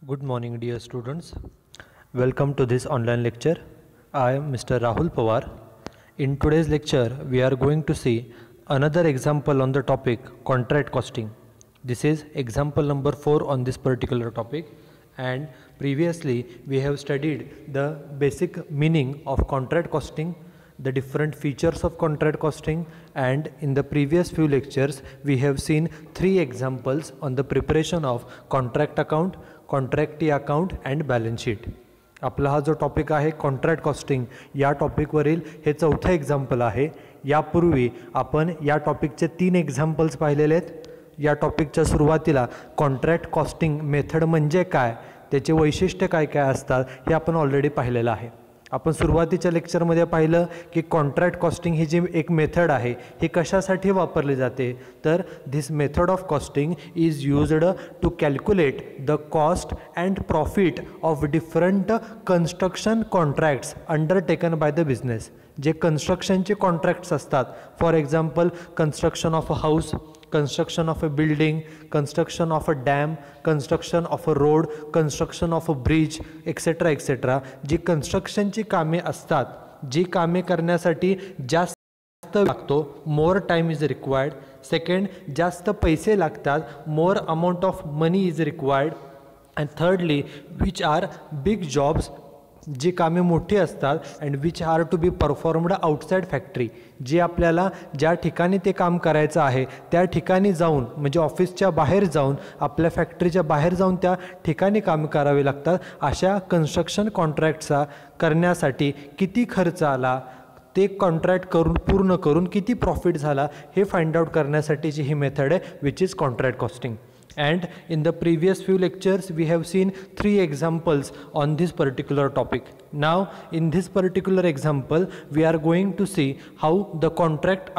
Good morning, dear students. Welcome to this online lecture. I am Mr. Rahul Pawar. In today's lecture, we are going to see another example on the topic contract costing. This is example number 4 on this particular topic, and previously we have studied the basic meaning of contract costing, the different features of contract costing, and in the previous few lectures we have seen 3 examples on the preparation of contract account, contractee account and balance sheet. आपला हा जो topic आहे contract costing या टॉपिकवरील हे चौथं example आहे. यापूर्वी आपण या टॉपिकचे 3 एक्झाम्पल्स पाहिलेले आहेत. या टॉपिकच्या सुरुवातीला कॉन्ट्रॅक्ट कॉस्टिंग मेथड म्हणजे काय, त्याचे वैशिष्ट्य काय काय असतात हे आपण ऑलरेडी पाहिलेलं आहे. आपण सुरुवातीच्या लेक्चरमध्ये पाहिलं की कॉन्ट्रॅक्ट कॉस्टिंग ही जी एक मेथड आहे ही कशासाठी वापरली जाते, तर this method of costing is used to calculate the cost and profit of different construction contracts undertaken by the business. जे कन्स्ट्रक्शनचे कॉन्ट्रॅक्ट्स असतात, for example construction of a house, construction of a building, construction of a dam, construction of a road, construction of a bridge, etc. etc. जी कन्स्ट्रक्शनची कामे असतात, जी कामे करण्यासाठी जास्त लागतो, more time is required. Second, जास्त पैसे लागतात, more amount of money is required. And thirdly, which are big jobs, जी कामे मोठी असतात, and which are to be performed outside factory, जी आपल्याला ज्या ठिकाणी ते काम करायचं आहे त्या ठिकाणी जाऊन, म्हणजे ऑफिसच्या बाहेर जाऊन, आपल्या फॅक्टरीच्या बाहेर जाऊन त्या ठिकाणी काम करावे लागतात. अशा कन्स्ट्रक्शन कॉन्ट्रॅक्टचा करण्यासाठी किती खर्च आला, ते कॉन्ट्रॅक्ट पूर्ण करून किती प्रॉफिट झाला हे फाइंड आउट करण्यासाठीची ही मेथड आहे, which is contract costing. And in the previous few lectures we have seen 3 examples on this particular topic. Now in this particular example we are going to see how the contract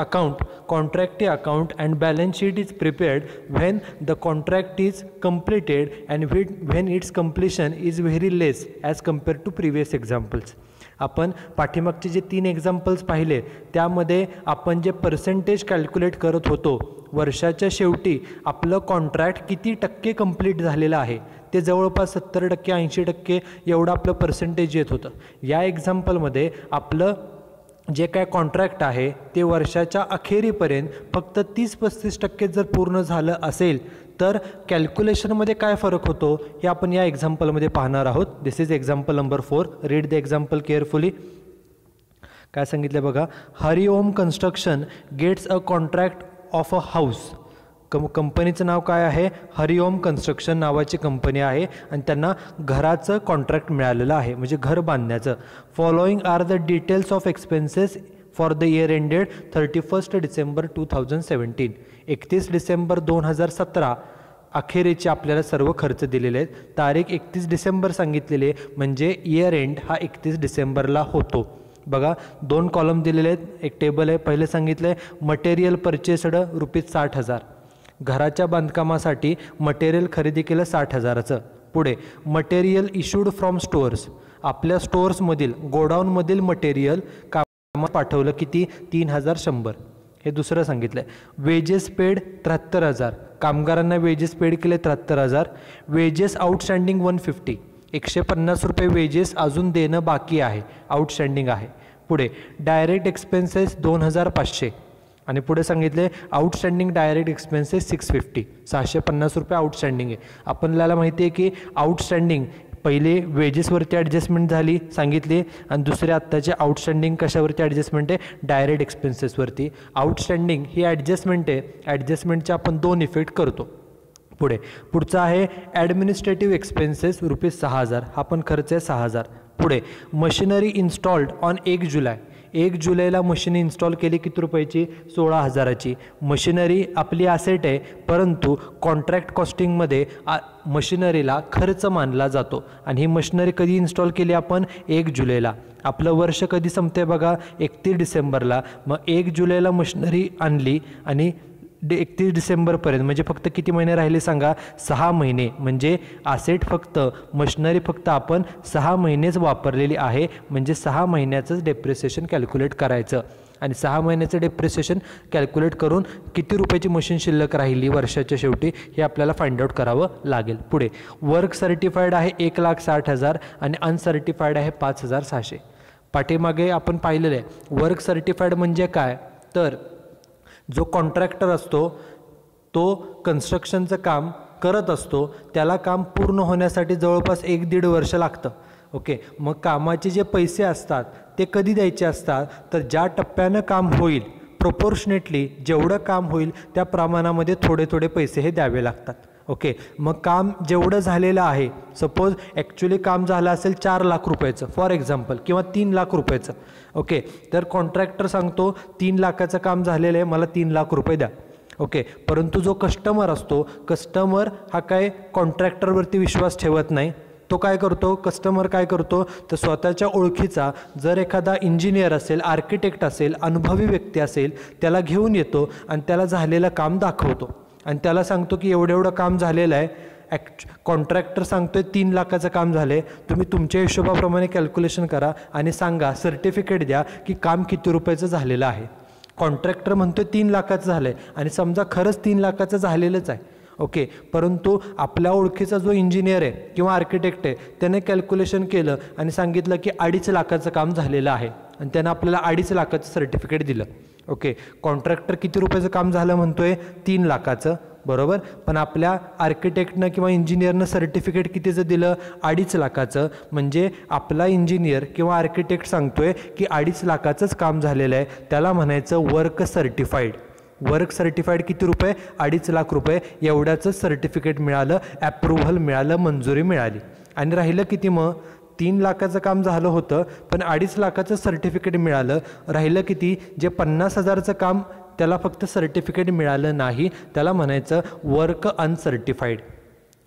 account and balance sheet is prepared when the contract is completed and when its completion is very less as compared to previous examples. आपण पाठीमागचे जे 3 examples पाहिले त्यामध्ये आपण जे percentage calculate करत होतो, वर्षाच्या शेवटी आपलं कॉन्ट्रॅक्ट किती टक्के कंप्लीट झालेलं आहे ते जवळपास 70% 80% एवढं आपलं पर्सेंटेज येत होतं. या एक्झाम्पलमध्ये आपलं जे काय कॉन्ट्रॅक्ट आहे ते वर्षाच्या अखेरीपर्यंत फक्त 30-35% जर पूर्ण झालं असेल तर कॅल्क्युलेशनमध्ये काय फरक होतो हे आपण या एक्झाम्पलमध्ये पाहणार आहोत. This is example number 4. Read the example carefully. काय सांगितलं बघा. Hariom construction gets a contract of a house. कंपनीचं नाव काय आहे, हरिओम कन्स्ट्रक्शन नावाची कंपनी आहे आणि त्यांना घराचं कॉन्ट्रॅक्ट मिळालेलं आहे, म्हणजे घर बांधण्याचं. Following are the details of expenses for the year ended 31 December 2017. 31 December 2017 अखेरीचे आपल्याला सर्व खर्च दिलेले आहेत. तारीख 31 डिसेंबर सांगितलेली आहे, म्हणजे इयर एंड हा 31 डिसेंबरला होतो. बघा 2 कॉलम दिलेले आहेत, एक टेबल आहे. पहिले सांगितलं आहे मटेरियल परचेस्ड ₹60,000. घराच्या बांधकामासाठी मटेरियल खरेदी केलं 60,000चं. पुढे मटेरियल इश्यूड फ्रॉम स्टोअर्स, आपल्या स्टोअर्समधील गोडाऊनमधील मटेरियल कामात पाठवलं किती, 3,100. हे दुसरं सांगितलं आहे. वेजेस पेड 73,000, कामगारांना वेजेस पेड केले 73,000. वेजेस आउटस्टँडिंग 150, ₹150 वेजेस अजून देणं बाकी आहे, आउटस्टँडिंग आहे. पुढे डायरेक्ट एक्सपेन्सेस 2,500 आणि पुढे सांगितले आउटस्टँडिंग डायरेक्ट एक्सपेन्सेस 650, ₹650 आउटस्टँडिंग आहे. आपल्याला माहिती आहे की आउटस्टँडिंग पहिले वेजेसवरती ॲडजस्टमेंट झाली सांगितली आणि दुसरे आत्ताचे आउटस्टँडिंग कशावरती ॲडजस्टमेंट आहे, डायरेक्ट एक्सपेन्सेसवरती. आउटस्टँडिंग ही ॲडजस्टमेंट आहे, ॲडजस्टमेंटचे आपण 2 इफेक्ट करतो. पुढचं आहे ॲडमिनिस्ट्रेटिव्ह एक्सपेन्सेस ₹6,000, हा पण खर्च आहे 6,000. पुढे मशिनरी इन्स्टॉल्ड ऑन 1 जुलै, 1 जुलैला मशीन इन्स्टॉल केली किती रुपयाची, 16,000ची. मशिनरी आपली ॲसेट आहे, परंतु कॉन्ट्रॅक्ट कॉस्टिंगमध्ये मशिनरीला खर्च मानला जातो आणि ही मशिनरी कधी इन्स्टॉल केली आपण, 1 जुलैला. आपलं वर्ष कधी संपते बघा, 31 डिसेंबरला. मग 1 जुलैला मशिनरी आणली आणि 31 डिसेंबरपर्यंत म्हणजे फक्त किती महिने राहिले सांगा, 6 महिने. म्हणजे ॲसेट फक्त मशिनरी फक्त आपण 6 महिनेच वापरलेली आहे, म्हणजे 6 महिन्याचंच डेप्रिसिएशन कॅल्क्युलेट करायचं. आणि 6 महिन्याचं डेप्रिसिएशन कॅल्क्युलेट करून किती रुपयाची मशीन शिल्लक राहिली वर्षाच्या शेवटी हे आपल्याला फाइंड आउट करावं लागेल. पुढे वर्क सर्टिफाईड आहे 1,60,000 आणि अनसर्टिफाईड आहे 5,600. पाठीमागे आपण पाहिलेलं आहे वर्क सर्टिफाईड म्हणजे काय, तर जो कॉन्ट्रॅक्टर असतो तो कन्स्ट्रक्शनचं काम करत असतो, त्याला काम पूर्ण होण्यासाठी जवळपास 1-1.5 वर्ष लागतं. ओके, मग कामाचे जे पैसे असतात ते कधी द्यायचे असतात, तर ज्या टप्प्यानं काम होईल प्रोपोर्शनेटली जेवढं काम होईल त्या प्रमाणामध्ये थोडे थोडे पैसे हे द्यावे लागतात. ओके, मग काम जेवढं झालेलं आहे, सपोज ॲक्च्युली काम झालं असेल 4 लाख रुपयाचं फॉर एक्झाम्पल किंवा 3 लाख रुपयाचं. ओके, तर कॉन्ट्रॅक्टर सांगतो 3 लाखाचं काम झालेलं आहे, मला 3 लाख रुपये द्या. ओके, परंतु जो कस्टमर असतो, कस्टमर हा काय कॉन्ट्रॅक्टरवरती विश्वास ठेवत नाही. तो काय करतो, कस्टमर काय करतो, तर स्वतःच्या ओळखीचा जर एखादा इंजिनियर असेल, आर्किटेक्ट असेल, अनुभवी व्यक्ती असेल, त्याला घेऊन येतो आणि त्याला झालेलं काम दाखवतो आणि त्याला सांगतो की एवढं एवढं काम झालेलं आहे. कॉन्ट्रॅक्टर सांगतोय 3 लाखाचं काम झालं आहे, तुम्ही तुमच्या हिशोबाप्रमाणे कॅल्क्युलेशन करा आणि सांगा, सर्टिफिकेट द्या की काम किती रुपयाचं झालेलं आहे. कॉन्ट्रॅक्टर म्हणतोय 3 लाखाचं झालं आहे आणि समजा खरंच 3 लाखाचं झालेलंच आहे. ओके, परंतु आपल्या ओळखीचा जो इंजिनियर आहे किंवा आर्किटेक्ट आहे त्याने कॅल्क्युलेशन केलं आणि सांगितलं की 2.5 लाखाचं काम झालेलं आहे आणि त्यानं आपल्याला 2.5 लाखाचं सर्टिफिकेट दिलं. ओके, कॉन्ट्रॅक्टर किती रुपयाचं काम झालं म्हणतोय, 3 लाखाचं, बरोबर, पण आपल्या आर्किटेक्टनं किंवा इंजिनियरनं सर्टिफिकेट कितीचं दिलं, 2.5 लाखाचं. म्हणजे आपला इंजिनियर किंवा आर्किटेक्ट सांगतोय की 2.5 लाखाचंच काम झालेलं आहे, त्याला म्हणायचं वर्क सर्टिफाईड. वर्क सर्टिफाईड किती रुपये, 2.5 लाख रुपये एवढ्याचं सर्टिफिकेट मिळालं, ॲप्रुव्हल मिळालं, मंजुरी मिळाली. आणि राहिलं किती मग, 3 लाखाचं काम झालं होतं पण 2.5 लाखाचं सर्टिफिकेट मिळालं, राहिलं किती, जे 50,000चं काम त्याला फक्त सर्टिफिकेट मिळालं नाही, त्याला म्हणायचं वर्क अनसर्टिफाईड.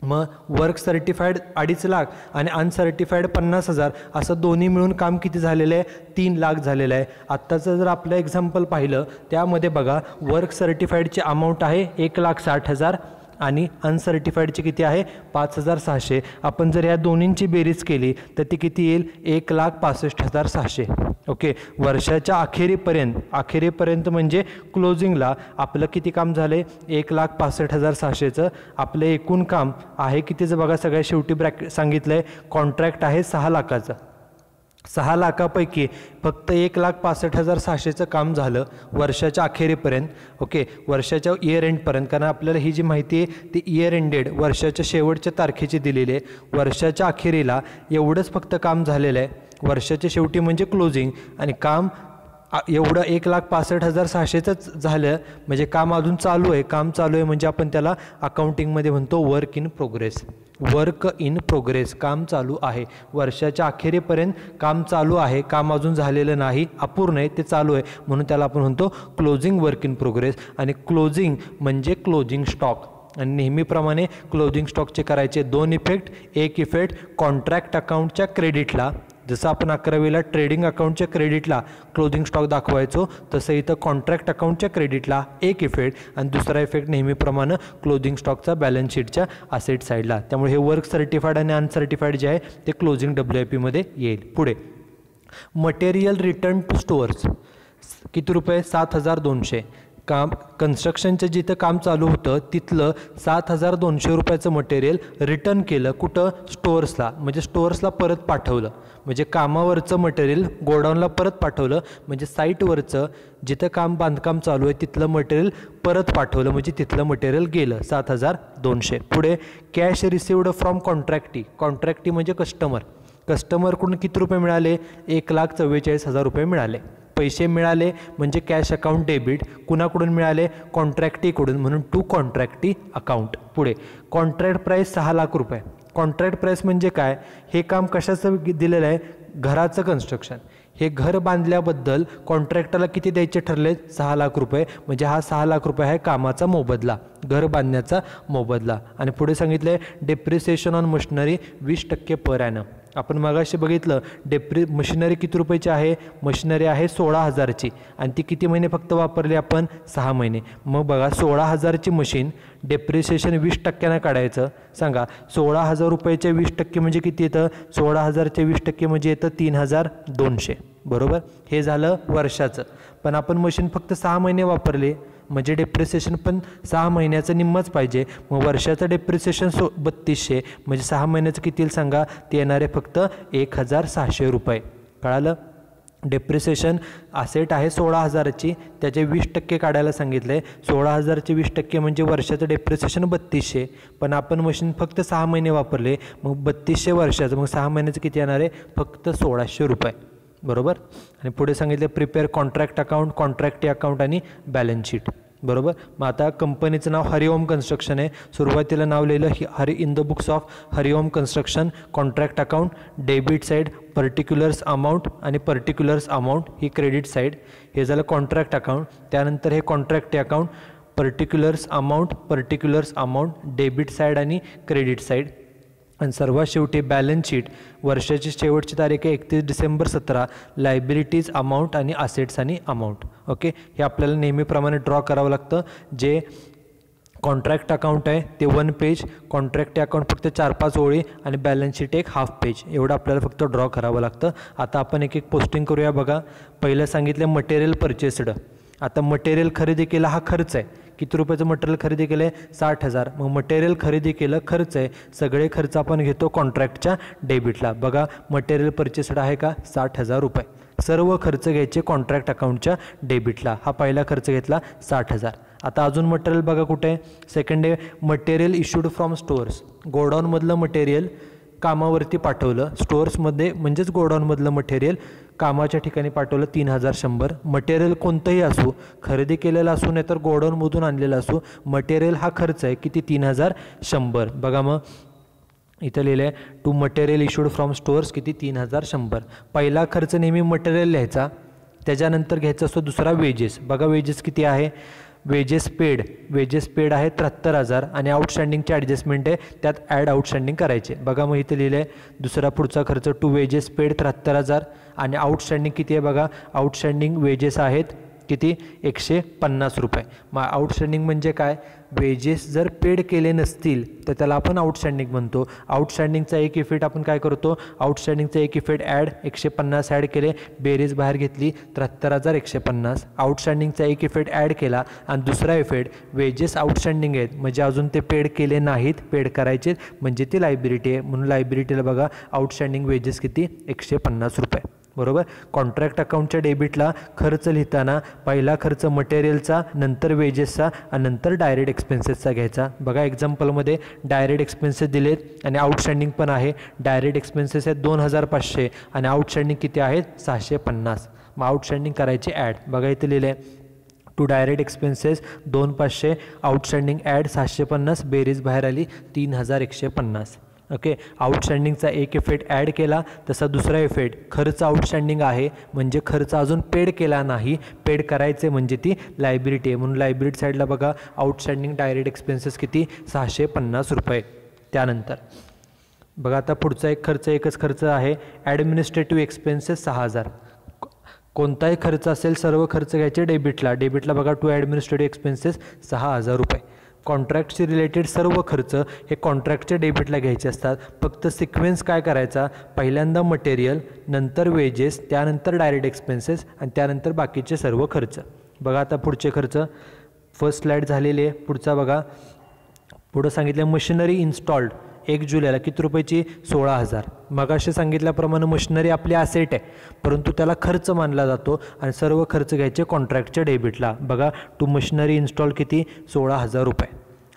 मग वर्क सर्टिफाईड 2.5 लाख आणि अनसर्टिफाईड 50,000 असं दोन्ही मिळून काम किती झालेलं आहे, 3 लाख झालेलं आहे. आत्ताचं जर आपलं एक्झाम्पल पाहिलं त्यामध्ये बघा वर्क सर्टिफाईडची अमाऊंट आहे 1,60,000 आणि अनसर्टिफाईडची किती आहे 5,600. आपण जर या दोन्हींची बेरीज केली तर ती किती येईल, 1,65,600. ओके, वर्षाच्या अखेरीपर्यंत म्हणजे क्लोजिंगला आपलं किती काम झाले, 1,65,600चं आपलं एकूण काम आहे कितीचं बघा, सगळ्या शेवटी ब्रॅकेट सांगितलं आहे, कॉन्ट्रॅक्ट आहे 6 लाखाचं. 6 लाखापैकी फक्त 1,65,600चं काम झालं वर्षाच्या अखेरीपर्यंत. ओके, वर्षाच्या इयर एंडपर्यंत, कारण आपल्याला ही जी माहिती आहे ती इयर एंडेड वर्षाच्या शेवटच्या तारखेची दिलेली आहे. वर्षाच्या अखेरीला एवढंच फक्त काम झालेलं आहे, वर्षाच्या शेवटी म्हणजे क्लोजिंग, आणि काम एवढं 1,65,600च झालं म्हणजे काम अजून चालू आहे. काम चालू आहे म्हणजे आपण त्याला अकाउंटिंगमध्ये म्हणतो work in progress. Work in progress, काम चालू आहे, वर्षाच्या अखेरीपर्यंत काम चालू आहे, काम अजून झालेलं नाही, अपूर्ण आहे, ते चालू आहे, म्हणून त्याला आपण म्हणतो क्लोजिंग वर्क इन प्रोग्रेस. आणि क्लोजिंग म्हणजे क्लोजिंग स्टॉक. आणि नेहमीप्रमाणे क्लोजिंग स्टॉकचे करायचे 2 इफेक्ट. एक इफेक्ट कॉन्ट्रॅक्ट अकाउंटच्या क्रेडिटला, जसं आपण 11वीला ट्रेडिंग अकाउंटच्या क्रेडिटला क्लोजिंग स्टॉक दाखवायचो, तसं इथं कॉन्ट्रॅक्ट अकाउंटच्या क्रेडिटला एक इफेक्ट, आणि दुसरा इफेक्ट नेहमीप्रमाणे क्लोजिंग स्टॉकचा बॅलन्स शीटच्या असेट साईडला. त्यामुळे हे वर्क सर्टिफाईड आणि अनसर्टिफाईड जे आहे ते क्लोजिंग WIPमध्ये येईल. पुढे मटेरियल रिटर्न टू स्टोअर्स किती रुपये, 7,200. काम कन्स्ट्रक्शनचं जिथं काम चालू होतं तिथलं 7,200 रुपयाचं मटेरियल रिटर्न केलं कुठं, स्टोअर्सला, म्हणजे स्टोअर्सला परत पाठवलं. म्हणजे कामावरचं मटेरियल गोडाऊनला परत पाठवलं, म्हणजे साईटवरचं जिथं काम बांधकाम चालू आहे तिथलं मटेरियल परत पाठवलं, म्हणजे तिथलं मटेरियल गेलं 7,200. पुढे कॅश रिसिव्ड फ्रॉम कॉन्ट्रॅक्टी म्हणजे कस्टमरकडून किती रुपये मिळाले, 1,44,000 रुपये मिळाले. पैसे मिळाले म्हणजे कॅश अकाउंट डेबिट, कुणाकडून मिळाले, कॉन्ट्रॅक्टीकडून, म्हणून टू कॉन्ट्रॅक्टी अकाउंट. पुढे कॉन्ट्रॅक्ट प्राईस 6 लाख रुपये. कॉन्ट्रॅक्ट प्राईस म्हणजे काय, हे काम कशाचं दिलेलं आहे, घराचं कन्स्ट्रक्शन. हे घर बांधल्याबद्दल कॉन्ट्रॅक्टरला किती द्यायचे ठरले, 6 लाख रुपये. म्हणजे हा 6 लाख रुपये आहे कामाचा मोबदला, घर बांधण्याचा मोबदला. आणि पुढे सांगितलं आहे depreciation on machinery 20% per annum. आपण मगाशी बघितलं मशिनरी किती रुपयाची आहे, मशिनरी आहे 16,000ची, आणि ती किती महिने फक्त वापरली आपण, 6 महिने. मग बघा 16,000ची मशीन डेप्रिसिएशन 20%नं काढायचं. सांगा 16,000 रुपयाचे 20% म्हणजे किती येतं, 16,000चे 20% म्हणजे येतं 3,200. बरोबर. हे झालं वर्षाचं. पण आपण मशीन फक्त 6 महिने वापरले म्हणजे डेप्रिसिएशन पण 6 महिन्याचं निम्मच पाहिजे. मग वर्षाचं डेप्रिसिएशन 3200 म्हणजे 6 महिन्याचं किती येईल सांगा. ते येणारे फक्त 1600 रुपये. कळालं. डेप्रिसिएशन असेट आहे 16,000ची, त्याचे 20% काढायला सांगितले. 16,000चे 20% म्हणजे वर्षाचं डेप्रिसिएशन 3200. पण आपण मशीन फक्त 6 महिने वापरले, मग 3200 वर्षाचं, मग 6 महिन्याचं किती येणार आहे फक्त 1600 रुपये. बरोबर. आणि पुढे सांगितले प्रिपेअर कॉन्ट्रॅक्ट अकाउंट, कॉन्ट्रॅक्टी अकाउंट आणि बॅलन्स शीट. बरोबर. मग आता कंपनीचं नाव हरिओम कन्स्ट्रक्शन आहे. सुरुवातीला नाव लिहिलं in the books of Hariom construction. Contract account debit side, particulars amount आणि पर्टिक्युलर्स अमाऊंट ही क्रेडिट साईड. हे झालं कॉन्ट्रॅक्ट अकाउंट. त्यानंतर हे contractee account, particulars amount debit side आणि क्रेडिट साईड. आणि सर्वात शेवटी बॅलन्स शीट. वर्षाची शेवटची तारीख आहे 31 डिसेंबर 17. लायबिलिटीज अमाऊंट आणि असेट्स आणि अमाऊंट. ओके. हे आपल्याला नेहमीप्रमाणे ड्रॉ करावं लागतं. जे कॉन्ट्रॅक्ट अकाउंट आहे ते 1 पेज, कॉन्ट्रॅक्ट अकाउंट फक्त 4-5 ओळी आणि बॅलन्स शीट एक हाफ पेज, एवढं आपल्याला फक्त ड्रॉ करावं लागतं. आता आपण एक एक पोस्टिंग करूया. बघा, पहिलं सांगितलं मटेरियल परचेस्ड. आता मटेरियल खरेदी केला हा खर्च आहे. किती रुपयाचं मटेरियल खरेदी केलं आहे 60,000. मग मटेरियल खरेदी केलं खर्च आहे. सगळे खर्च आपण घेतो कॉन्ट्रॅक्टच्या डेबिटला. बघा, मटेरियल परचेस्ड आहे का 60,000 रुपये. सर्व खर्च घ्यायचे कॉन्ट्रॅक्ट अकाउंटच्या डेबिटला. हा पहिला खर्च घेतला 60,000. आता अजून मटेरियल बघा कुठे आहे. सेकंड आहे मटेरियल इश्यूड फ्रॉम स्टोअर्स. गोडाऊनमधलं मटेरियल कामावरती पाठवलं. स्टोअर्समध्ये म्हणजेच गोडाऊनमधलं मटेरियल कामाच्या ठिकाणी पाठवलं 3,100. मटेरियल कोणतंही असो, खरेदी केलेलं असो नाही तर गोडाऊनमधून आणलेलं असो, मटेरियल हा खर्च आहे किती 3,100. बघा मग इथं लिहिलं आहे to material issued from stores किती 3,100. पहिला खर्च नेहमी मटेरियल लिहायचा. त्याच्यानंतर घ्यायचा असतो दुसरा वेजेस. बघा वेजेस किती आहे. वेजेस पेड आहे 73,000 आणि आउटस्टँडिंगचे ॲडजस्टमेंट आहे त्यात ॲड आउटस्टँडिंग करायचे. बघा मग इथं लिहिलं आहे दुसरा पुढचा खर्च टू वेजेस पेड 73,000 आणि आउटस्टँडिंग किती आहे बघा. आउटस्टँडिंग वेजेस आहेत किती 150 रुपये. मग आउटस्टँडिंग म्हणजे काय. वेजेस जर पेड केले नसतील तर त्याला आपण आउटस्टँडिंग म्हणतो. आउटस्टँडिंगचा एक इफेक्ट आपण काय करतो. आउटस्टँडिंगचा एक इफेक्ट ॲड 150 ॲड केले, बेरीज बाहेर घेतली 73,150. आउटस्टँडिंगचा एक इफेक्ट ॲड केला आणि दुसरा इफेक्ट वेजेस आउटस्टँडिंग आहेत म्हणजे अजून ते पेड केले नाहीत, पेड करायचे म्हणजे ती लायबिलिटी आहे. म्हणून लायबिलिटीला बघा आउटस्टँडिंग वेजेस किती 150 रुपये. बरोबर. कॉन्ट्रॅक्ट अकाउंटच्या डेबिटला खर्च लिहिताना पहिला खर्च मटेरियलचा, नंतर वेजेसचा आणि नंतर डायरेक्ट एक्सपेन्सेसचा घ्यायचा. बघा एक्झाम्पलमध्ये डायरेक्ट एक्सपेन्सेस दिलेत आणि आउटस्टँडिंग पण आहे. डायरेक्ट एक्सपेन्सेस आहेत 2,500 आणि आउटस्टँडिंग किती आहेत 650. मग आउटस्टँडिंग करायचे ॲड. बघा इथे लिहिले to direct expenses 2,500, outstanding add 650, बेरीज बाहेर आली 3,150. ओके. आउटस्टँडिंगचा एक इफेक्ट ॲड केला तसा दुसरा इफेक्ट खर्च आउटस्टँडिंग आहे म्हणजे खर्च अजून पेड केला नाही, पेड करायचे म्हणजे ती लायबिलिटी आहे. म्हणून लायबिलिटी साईडला बघा आउटस्टँडिंग डायरेक्ट एक्सपेन्सेस किती 650 रुपये. त्यानंतर बघा आता पुढचा एक खर्च एकच खर्च आहे ॲडमिनिस्ट्रेटिव्ह एक्सपेन्सेस 6,000. कोणताही खर्च असेल सर्व खर्च घ्यायचे डेबिटला बघा टू ॲडमिनिस्ट्रेटिव्ह एक्सपेन्सेस 6,000 रुपये. कॉन्ट्रॅक्टशी रिलेटेड सर्व खर्च हे कॉन्ट्रॅक्टच्या डेबिटला घ्यायचे असतात. फक्त सिक्वेन्स काय करायचा, पहिल्यांदा मटेरियल, नंतर वेजेस, त्यानंतर डायरेक्ट एक्सपेन्सेस आणि त्यानंतर बाकीचे सर्व खर्च. बघा आता पुढचे खर्च फर्स्ट स्लाईड झालेली आहे. पुढचा बघा पुढं सांगितलं मशिनरी इन्स्टॉल्ड 1 जुलैला किती रुपयाची 16,000. मगाशी सांगितल्याप्रमाणे मशिनरी आपली ॲसेट आहे परंतु त्याला खर्च मानला जातो आणि सर्व खर्च घ्यायचे कॉन्ट्रॅक्टच्या डेबिटला. बघा टू मशिनरी इन्स्टॉल किती 16,000 रुपये.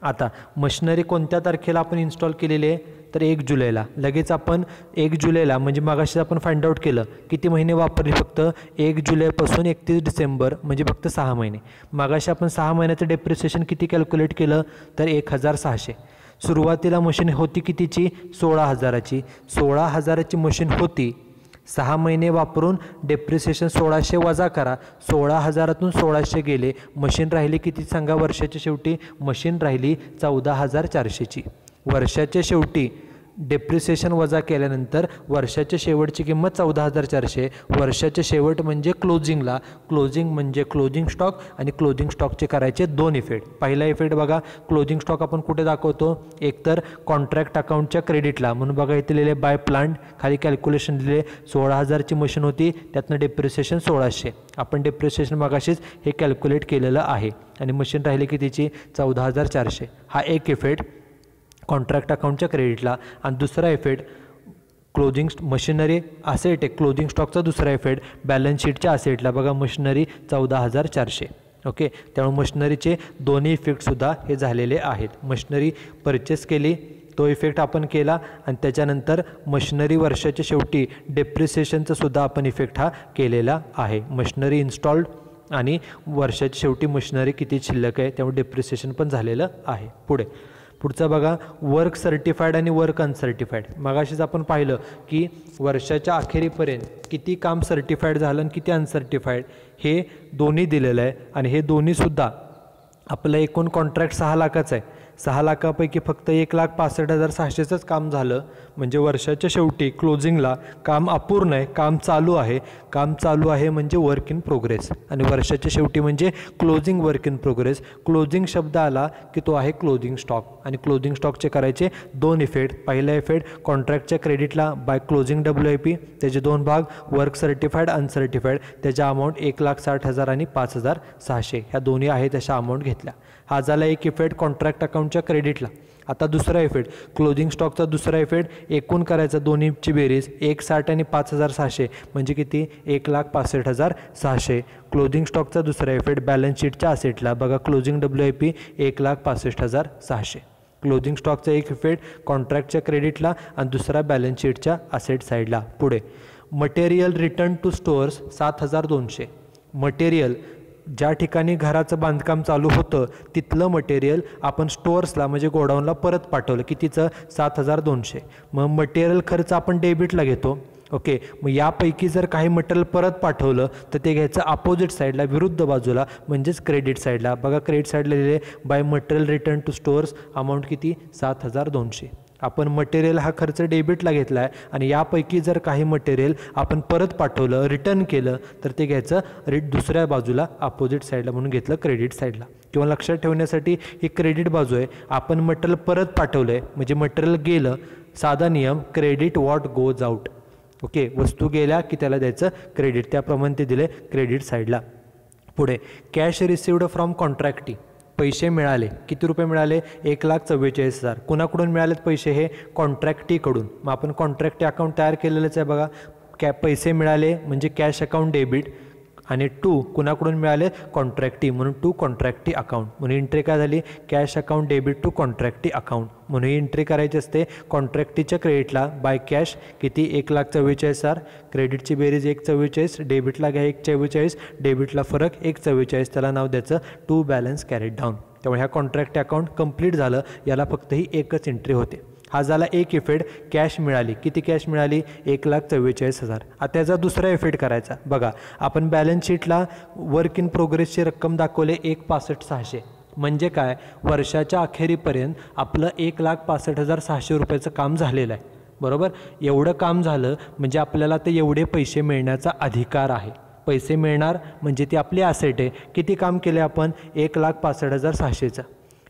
आता मशिनरी कोणत्या तारखेला आपण इन्स्टॉल केलेली आहे तर 1 जुलैला. लगेच आपण 1 जुलैला म्हणजे मगाशी आपण फाइंड आउट केलं किती महिने वापरले फक्त 1 जुलैपासून 31 डिसेंबर म्हणजे फक्त 6 महिने. मगाशी आपण 6 महिन्याचं डेप्रिसिएशन किती कॅल्क्युलेट केलं तर 1,600. सुरुवातीला मशीन होती कितीची 16,000ची. 16,000ची मशीन होती. 6 महिने वापरून डेप्रिसिएशन 1,600 वजा करा. 16,000तून 1,600 गेले. मशीन राहिली किती सांगा वर्षाच्या शेवटी. मशीन राहिली 14,400ची. वर्षाच्या शेवटी डेप्रिसिएशन वजा केल्यानंतर वर्षाच्या शेवटची किंमत 14,400. वर्षाचे शेवट म्हणजे क्लोजिंगला, क्लोजिंग म्हणजे क्लोजिंग स्टॉक आणि क्लोजिंग स्टॉकचे करायचे दोन इफेक्ट. पहिला इफेक्ट बघा, क्लोजिंग स्टॉक आपण कुठे दाखवतो, एकतर कॉन्ट्रॅक्ट अकाउंटच्या क्रेडिटला, म्हणून बघा इथे लिहिले बाय प्लांट, खाली कॅल्क्युलेशन दिले 16,000ची मशीन होती, त्यातनं डेप्रिसिएशन 1600. आपण डेप्रिसिएशन मगाशीच हे कॅल्क्युलेट केलेलं आहे आणि मशीन राहिली कितीची 14,400. हा एक इफेक्ट कॉन्ट्रॅक्ट अकाउंटच्या क्रेडिटला. आणि दुसरा इफेक्ट क्लोजिंग मशिनरी असेट आहे, क्लोजिंग स्टॉकचा दुसरा इफेक्ट बॅलन्स शीटच्या असेटला. बघा मशिनरी 14,400. ओके, त्यामुळे मशिनरीचे दोन्ही इफेक्टसुद्धा हे झालेले आहेत. मशिनरी परचेस केली तो इफेक्ट आपण केला आणि त्याच्यानंतर मशिनरी वर्षाच्या शेवटी डेप्रिसिएशनचा सुद्धा आपण इफेक्ट हा केलेला आहे. मशिनरी इन्स्टॉल्ड आणि वर्षाच्या शेवटी मशिनरी किती शिल्लक आहे त्यामुळे डेप्रिसिएशन पण झालेलं आहे. पुढचं बघा, वर्क सर्टिफाईड आणि वर्क अनसर्टिफाईड. मगाशीच आपण पाहिलं की वर्षाच्या अखेरीपर्यंत किती काम सर्टिफाईड झालं आणि किती अनसर्टिफाईड हे दोन्ही दिलेलं आहे. आणि हे दोन्हीसुद्धा आपलं एकूण कॉन्ट्रॅक्ट 6 लाखाचं आहे. 6 लाखापैकी फक्त 1,65,600च काम झालं, म्हणजे वर्षाच्या शेवटी क्लोजिंगला काम अपूर्ण आहे, काम चालू आहे. काम चालू आहे म्हणजे वर्क इन प्रोग्रेस, आणि वर्षाच्या शेवटी म्हणजे closing work in progress. Closing शब्द आला की तो आहे क्लोजिंग स्टॉक, आणि क्लोजिंग स्टॉकचे करायचे दोन इफेक्ट. पहिला इफेक्ट कॉन्ट्रॅक्टच्या क्रेडिटला बाय क्लोजिंग WIP, त्याचे दोन भाग, वर्क सर्टिफाईड अनसर्टिफाईड, त्याच्या अमाऊंट 1,60,000 आणि 5,600 ह्या दोन्ही आहेत तशा अमाऊंट घेतल्या. हा झाला एक इफेक्ट कॉन्ट्रॅक्ट अकाउंटच्या क्रेडिटला. आता दुसरा इफेक्ट क्लोजिंग स्टॉकचा दुसरा इफेक्ट एकूण करायचा दोन्हीची बेरीज 1,60,000 आणि 5,600 म्हणजे किती 1,65,600. क्लोजिंग स्टॉकचा दुसरा इफेक्ट बॅलन्स शीटच्या असेटला. बघा क्लोजिंग WIP 1,65,600. क्लोजिंग स्टॉकचा एक इफेक्ट कॉन्ट्रॅक्टच्या क्रेडिटला आणि दुसरा बॅलन्स शीटच्या असेट साईडला. पुढे material return to stores 7,200. Material ज्या ठिकाणी घराचं बांधकाम चालू होतं तिथलं मटेरियल आपण स्टोअर्सला म्हणजे गोडाऊनला परत पाठवलं, कितीचं 7,200. मग मटेरियल खर्च आपण डेबिटला घेतो. ओके, मग यापैकी जर काही मटेरियल परत पाठवलं तर ते घ्यायचं अपोजिट साईडला, विरुद्ध बाजूला, म्हणजेच क्रेडिट साईडला. बघा क्रेडिट साईडला लिहिले by material return to stores amount किती 7,200. आपण मटेरियल हा खर्च डेबिटला घेतला आहे आणि यापैकी जर काही मटेरियल आपण परत पाठवलं, रिटर्न केलं तर ते घ्यायचं दुसऱ्या बाजूला अपोजिट साईडला, म्हणून घेतलं क्रेडिट साईडला. किंवा लक्षात ठेवण्यासाठी ही क्रेडिट बाजू आहे. आपण मटेरियल परत पाठवलं आहे म्हणजे मटेरियल गेलं, साधा नियम credit what goes out. Okay, वस्तू गेल्या की त्याला द्यायचं क्रेडिट, त्याप्रमाणे ते दिले क्रेडिट साईडला. पुढे कॅश रिसिव्ड फ्रॉम कॉन्ट्रॅक्टी. पैसे मिळाले, किती रुपये मिळाले 1,44,000. कुणाकडून मिळालेत पैसे हे कॉन्ट्रॅक्टीकडून. मग आपण कॉन्ट्रॅक्टी अकाउंट तयार केलेलंच आहे बघा. पैसे मिळाले म्हणजे कॅश अकाउंट डेबिट, आणि टू कुणाकडून मिळाले कॉन्ट्रॅक्टी, म्हणून टू कॉन्ट्रॅक्टी अकाउंट. म्हणून एंट्री काय झाली cash account debit to contractee account. म्हणून ही एंट्री करायची असते कॉन्ट्रॅक्टीच्या क्रेडिटला बाय कॅश किती 1,44,000. क्रेडिटची बेरीज 1,44, डेबिटला घ्या 1,44, डेबिटला फरक 1,44, त्याला नाव द्यायचं टू बॅलन्स कॅरीड डाऊन. त्यामुळे ह्या कॉन्ट्रॅक्ट अकाउंट कंप्लीट झालं. याला फक्त ही एकच एंट्री होते. हा झाला एक इफेक्ट, कॅश मिळाली. किती कॅश मिळाली 1,44,000. आता त्याचा दुसरा इफेक्ट करायचा. बघा आपण बॅलन्स शीटला वर्क इन प्रोग्रेसची रक्कम दाखवले 1,65,600. म्हणजे काय, वर्षाच्या अखेरीपर्यंत आपलं 1,65,600 रुपयाचं काम झालेलं आहे. बरोबर, एवढं काम झालं म्हणजे आपल्याला ते एवढे पैसे मिळण्याचा अधिकार आहे. पैसे मिळणार म्हणजे ती आपली ॲसेट आहे. किती काम केले आपण 1,65,600चं,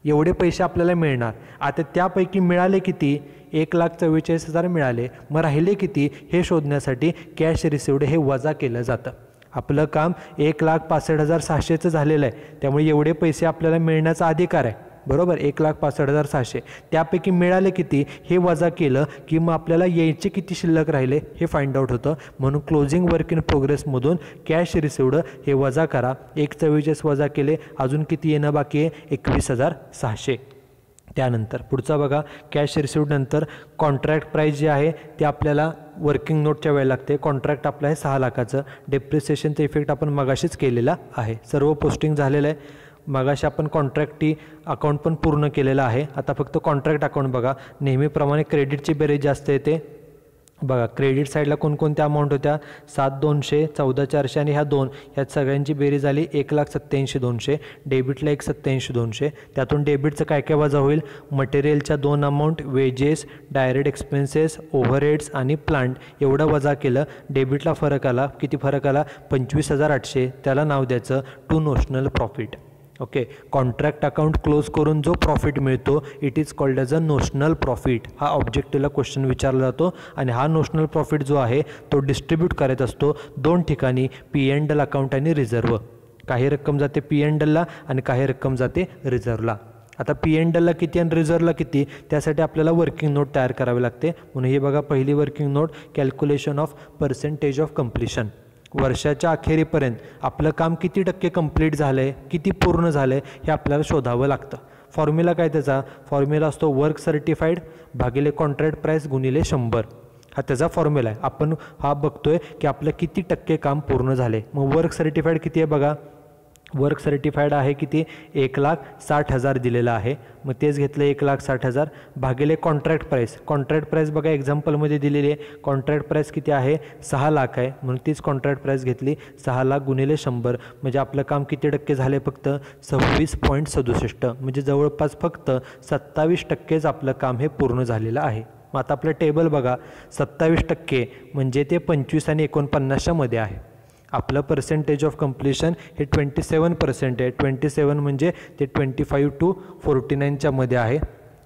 एवढे पैसे आपल्याला मिळणार. आता त्यापैकी मिळाले किती 1,44,000 मिळाले. मग राहिले किती हे शोधण्यासाठी कॅश रिसिव्ड हे वजा केलं जातं. आपलं काम 1,65,600चं झालेलं आहे, त्यामुळे एवढे पैसे आपल्याला मिळण्याचा अधिकार आहे. बरोबर, 1,65,600. त्यापैकी मिळाले किती हे वजा केलं की मग आपल्याला यायचे किती शिल्लक राहिले हे फाइंड आउट होतं. म्हणून क्लोजिंग वर्क इन प्रोग्रेसमधून कॅश रिसिव्ड हे वजा करा. 1,44 वजा केले, अजून किती येणं बाकी आहे 21,600. त्यानंतर पुढचा बघा, कॅश रिसिव्ड नंतर कॉन्ट्रॅक्ट प्राईस जे आहे ते आपल्याला वर्किंग नोटच्या वेळेला लागते. कॉन्ट्रॅक्ट आपलं आहे 6 लाखाचं. डेप्रिसिएशनचा इफेक्ट आपण मगाशीच केलेला आहे. सर्व पोस्टिंग झालेलं आहे. मगाशी आपण कॉन्ट्रॅक्टी अकाउंट पण पूर्ण केलेलं आहे. आता फक्त कॉन्ट्रॅक्ट अकाउंट बघा. नेहमीप्रमाणे क्रेडिटची बेरीज जास्त येते बघा क्रेडिट साईडला कोणकोणत्या अमाऊंट होत्या 7,200 14,400 आणि ह्या 2 ह्यात सगळ्यांची बेरीज आली 1,87,200. डेबिटला 1,87,200. त्यातून डेबिटचं काय काय वजा होईल मटेरियलच्या 2 amount wedges direct expenses overheads आणि प्लांट एवढं वजा केलं. डेबिटला फरक आला किती फरक आला 25,800. त्याला नाव द्यायचं to notional profit. Okay contract account close करून जो प्रॉफिट मिळतो it is called as a notional profit. हा ऑब्जेक्टिव्हला क्वेश्चन विचारला जातो आणि हा नोशनल प्रॉफिट जो आहे तो डिस्ट्रीब्यूट करत असतो 2 ठिकाणी P&L अकाउंट आणि रिझर्व. काही रक्कम जाते P&Lला आणि काही रक्कम जाते रिझर्वला. आता P&Lला किती आणि रिझर्वला किती त्यासाठी आपल्याला वर्किंग नोट तयार करावी लागते. म्हणून हे बघा पहिली working note calculation of percentage of completion. वर्षाच्या अखेरीपर्यंत आपलं काम किती टक्के कंप्लीट झालं आहे किती पूर्ण झालं आहे हे आपल्याला शोधावं लागतं. फॉर्म्युला काय त्याचा फॉर्म्युला असतो वर्क सर्टिफाईड भागिले कॉन्ट्रॅक्ट प्राईस गुणिले 100. हा त्याचा फॉर्म्युला आहे. आपण हा बघतोय की आपलं किती टक्के काम पूर्ण झाले. मग वर्क सर्टिफाईड किती आहे बघा वर्क सर्टिफाईड आहे किती 1,60,000 दिलेलं आहे. मग तेच घेतलं 1,60,000 भागिले कॉन्ट्रॅक्ट प्राईस बघा एक्झाम्पलमध्ये दिलेली आहे. कॉन्ट्रॅक्ट प्राईस किती आहे 6 लाख आहे म्हणून तीच कॉन्ट्रॅक्ट प्राईस घेतली 6 लाख गुणिले 100. म्हणजे आपलं काम किती टक्के झाले फक्त 26.67 म्हणजे जवळपास फक्त 27% आपलं काम हे पूर्ण झालेलं आहे. मग आता आपलं टेबल बघा 27% म्हणजे ते 25 आणि 49च्या मध्ये आहे. आपलं पर्सेंटेज ऑफ कम्प्लिशन हे 27% आहे. 27 म्हणजे ते 25 to 49च्या मध्ये आहे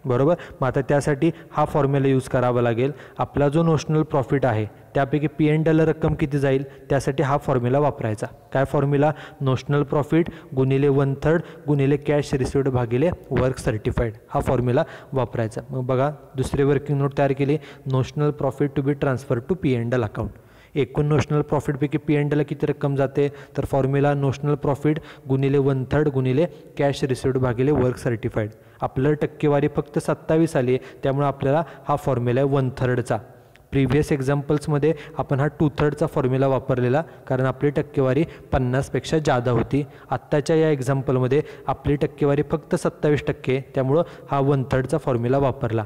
बरोबर. मग आता त्यासाठी हा फॉर्म्युला यूज करावा लागेल. आपला जो नोशनल प्रॉफिट आहे त्यापैकी P&L रक्कम किती जाईल त्यासाठी हा फॉर्म्युला वापरायचा. काय फॉर्म्युला नोशनल प्रॉफिट गुणिले 1/3 गुणिले कॅश रिसिव्ड भागिले वर्क सर्टिफाईड हा फॉर्म्युला वापरायचा. मग बघा दुसरी वर्किंग नोट तयार केली notional profit to be transfer to P&L account. एकूण नोशनल प्रॉफिटपैकी P&Lला किती रक्कम जाते तर फॉर्म्युला नोशनल प्रॉफिट गुणिले 1/3 गुणिले कॅश रिसिव्ड भागिले वर्क सर्टिफाईड. आपलं टक्केवारी फक्त 27 आली आहे त्यामुळे आपल्याला हा फॉर्म्युला आहे 1/3चा. प्रिव्हियस एक्झाम्पल्समध्ये आपण हा 2/3चा फॉर्म्युला वापरलेला कारण आपली टक्केवारी 50पेक्षा जादा होती. आत्ताच्या या एक्झाम्पलमध्ये आपली टक्केवारी फक्त 27% त्यामुळं हा 1/3चा फॉर्म्युला वापरला.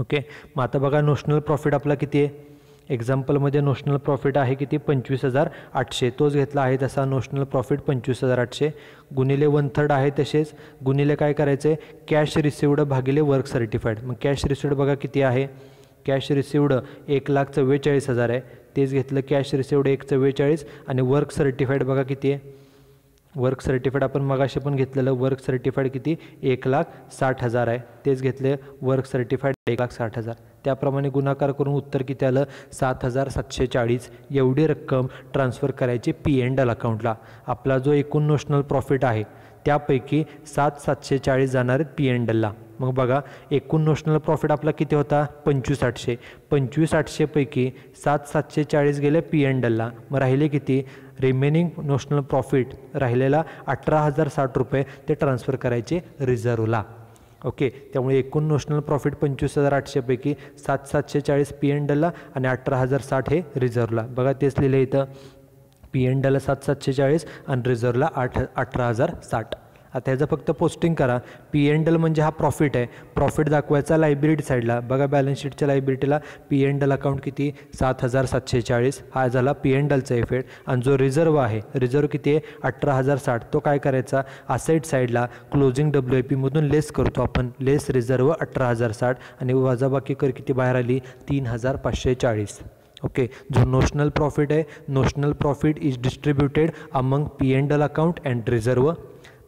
ओके मग आता बघा नोशनल प्रॉफिट आपला किती आहे एक्झाम्पलमध्ये नोशनल प्रॉफिट आहे किती 25,800 तोच घेतला आहे तसा नोशनल प्रॉफिट 25,800 गुणिले 1/3 आहे तसेच गुणिले काय करायचं आहे कॅश रिसिव्ड भागिले वर्क सर्टिफाईड. मग कॅश रिसिव्ड बघा किती आहे कॅश रिसिव्ड 1,44,000 आहे तेच घेतलं कॅश रिसिव्ड 1,44 आणि वर्क सर्टिफाईड बघा किती आहे वर्क सर्टिफाईड आपण मगाशी पण घेतलेलं वर्क सर्टिफाईड किती 1,60,000 आहे तेच घेतले वर्क सर्टिफाईड 1,60,000. त्याप्रमाणे गुणाकार करून उत्तर किती आलं 7,740 एवढी रक्कम ट्रान्सफर करायची P&L अकाउंटला. आपला जो एकूण नोशनल प्रॉफिट आहे त्यापैकी 7,740 जाणार आहेत P&Lला. मग बघा एकूण नोशनल प्रॉफिट आपला किती होता 25,800. 25,800 पैकी 7,740 गेले P&Lला. मग राहिले किती रिमेनिंग नोशनल प्रॉफिट राहिलेला 18,060 रुपये ते ट्रान्सफर करायचे रिझर्वला. ओके त्यामुळे एकूण नोशनल प्रॉफिट 25,800 पैकी 7,740 P&Lला आणि 18,060 हे रिझर्वला. बघा तेच लिहिलं इथं P&Lला 7,740 आणि रिझर्वला 18,060. आता ह्याचं फक्त पोस्टिंग करा. P&L म्हणजे हा प्रॉफिट आहे प्रॉफिट दाखवायचा लायबिलिटी साईडला. बघा बॅलन्स शीटच्या लायबिलिटीला P&L अकाउंट किती 7,740 हा झाला P&Lचा इफेक्ट. आणि जो रिझर्व आहे रिझर्व किती आहे 18,060 तो काय करायचा असेट साईडला क्लोजिंग WIP मधून लेस करतो आपण लेस रिझर्व 18,060 आणि वजाबाकी कर किती बाहेर आली 3,540. ओके जो नोशनल प्रॉफिट आहे notional profit is distributed among P&L account and reserve.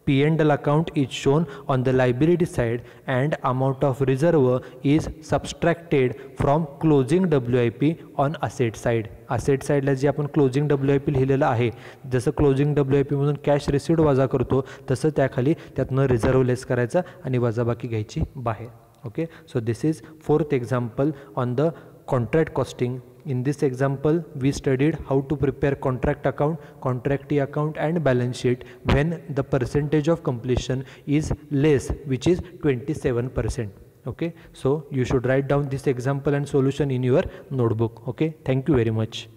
P&L account is shown on the liability side and amount of reserve is subtracted from closing WIP on asset side. asset side ला जे आपण closing WIP लिहिलेलं आहे जसं closing WIP मधून cash received वजा करतो तसं त्याखाली त्यातनं रिझर्व लेस करायचा आणि वजाबाकी घ्यायची बाहेर. Okay so this is 4th example on the contract costing. In this example, we studied how to prepare contract account, contractee account and balance sheet when the percentage of completion is less, which is 27%. Okay, so you should write down this example and solution in your notebook. Okay, thank you very much.